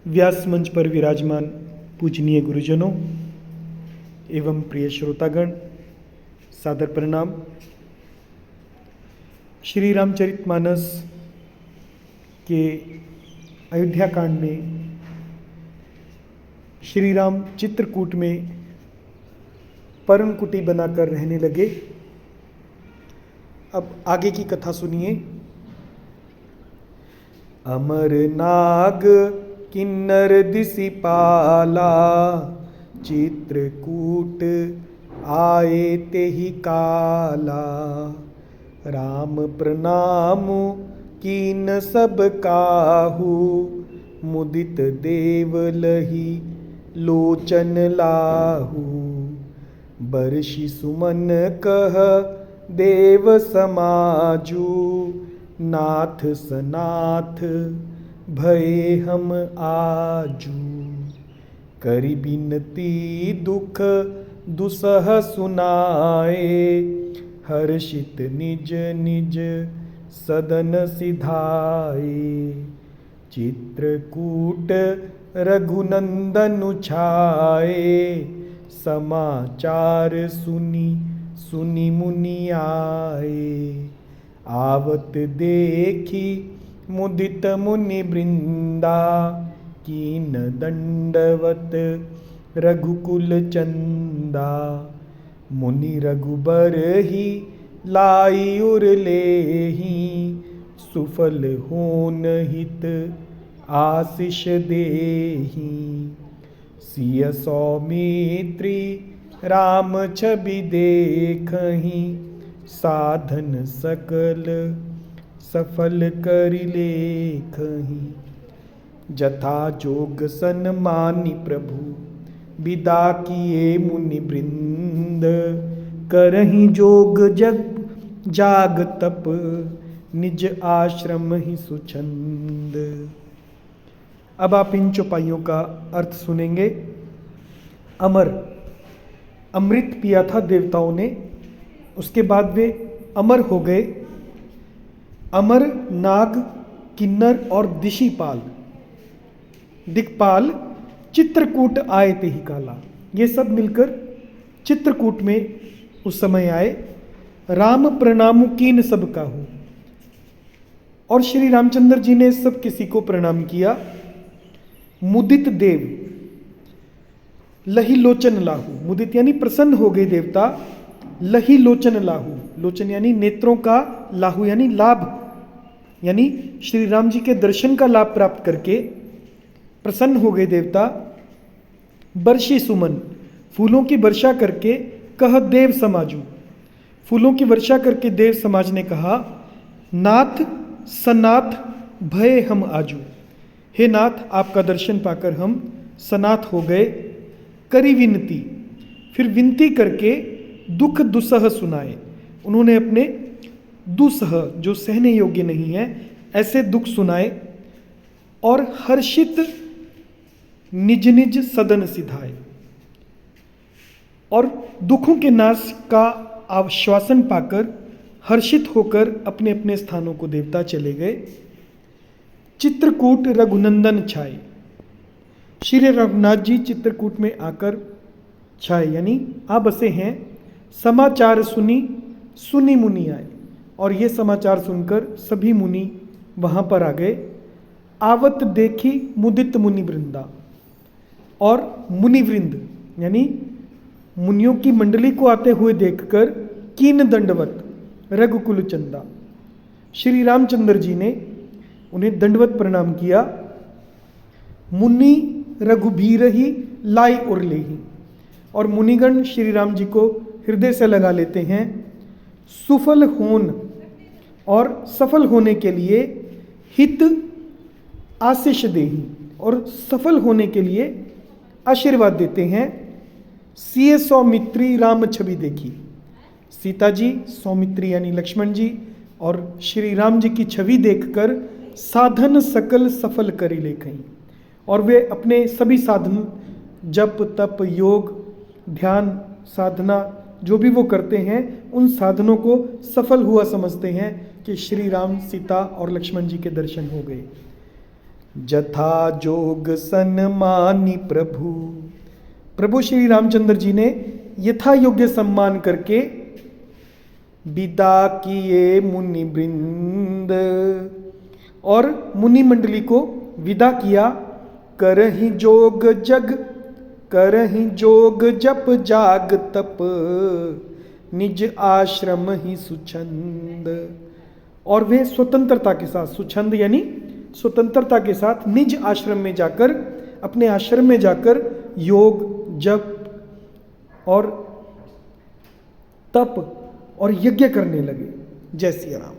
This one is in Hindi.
व्यास मंच पर विराजमान पूजनीय गुरुजनों एवं प्रिय श्रोतागण, सादर प्रणाम। श्री रामचरितमानस के अयोध्या कांड में श्री राम चित्रकूट में पर्णकुटी बनाकर रहने लगे। अब आगे की कथा सुनिए। अमर नाग किन्नर दिसि पाला, चित्रकूट आए तेहि काला। राम प्रणाम कीन सब काहू, मुदित देव लही लोचन लाहू। बरषि सुमन कह देव समाजू, नाथ सनाथ भये हम आजू। करि बिनती दुख दुसह सुनाए, हर्षित निज निज सदन सिधाए। चित्रकूट रघुनंदन छाए, समाचार सुनी सुनी मुनि आए। आवत देखी मुदित मुनि वृंदा, कीन दंडवत रघुकुल चंदा। मुनि रघुबर ही लाई उर लेहि, सुफल होन हित आशीष देहि। सिय सौमित्री राम छवि देखहि, साधन सकल सफल करि लेखहि। जथा जोग सन्मानि प्रभु, विदा किए मुनि वृंद। करहि जोग जग जाग तप, निज आश्रम ही सुछंद। अब आप इन चौपाइयों का अर्थ सुनेंगे। अमर, अमृत पिया था देवताओं ने, उसके बाद वे अमर हो गए। अमर, नाग, किन्नर और दिशिपाल, दिक्पाल चित्रकूट आए तेहि काला, ये सब मिलकर चित्रकूट में उस समय आए। राम प्रणाम कीन सब काहू, और श्री रामचंद्र जी ने सब किसी को प्रणाम किया। मुदित देव लही लोचन लाहू, मुदित यानी प्रसन्न हो गए देवता। लही लोचन लाहू, लोचन यानी नेत्रों का, लाहू यानी लाभ, यानी श्री राम जी के दर्शन का लाभ प्राप्त करके प्रसन्न हो गए देवता। बरषि सुमन, फूलों की वर्षा करके, कह देव समाजू, फूलों की वर्षा करके देव समाज ने कहा। नाथ सनाथ भय हम आजू, हे नाथ आपका दर्शन पाकर हम सनाथ हो गए। करी विनती, फिर विनती करके दुख दुसह सुनाए, उन्होंने अपने दुसह जो सहने योग्य नहीं है ऐसे दुख सुनाए। और हर्षित निज निज सदन सिधाए, और दुखों के नाश का आश्वासन पाकर हर्षित होकर अपने अपने स्थानों को देवता चले गए। चित्रकूट रघुनंदन छाए, श्री रघुनाथ जी चित्रकूट में आकर छाए यानी आ बसे हैं। समाचार सुनी सुनी मुनि आए, और ये समाचार सुनकर सभी मुनि वहाँ पर आ गए। आवत देखी मुदित मुनि वृंदा, और मुनिवृंद यानी मुनियों की मंडली को आते हुए देखकर कीन दंडवत रघुकुल चंदा, श्री रामचंद्र जी ने उन्हें दंडवत प्रणाम किया। मुनि रघुबीर ही लाई उर लेहि, और मुनिगण श्री राम जी को हृदय से लगा लेते हैं। सुफल होन, और सफल होने के लिए हित आशीष देहि, और सफल होने के लिए आशीर्वाद देते हैं। सिय सौमित्री राम छवि देखी, सीता जी, सौमित्री यानी लक्ष्मण जी और श्री राम जी की छवि देखकर साधन सकल सफल करि लेखहीं, और वे अपने सभी साधन जप तप योग ध्यान साधना जो भी वो करते हैं उन साधनों को सफल हुआ समझते हैं कि श्री राम सीता और लक्ष्मण जी के दर्शन हो गए। जथा जोग सन्मानी प्रभु। प्रभु श्री रामचंद्र जी ने यथा योग्य सम्मान करके विदा किए मुनि वृंद, और मुनि मंडली को विदा किया। करहि जोग जग करहि जोग जप जाग तप, निज आश्रम ही सुछंद। और वे स्वतंत्रता के साथ, सुछंद यानी स्वतंत्रता के साथ निज आश्रम में जाकर, अपने आश्रम में जाकर योग जप और तप और यज्ञ करने लगे। जय सिया राम।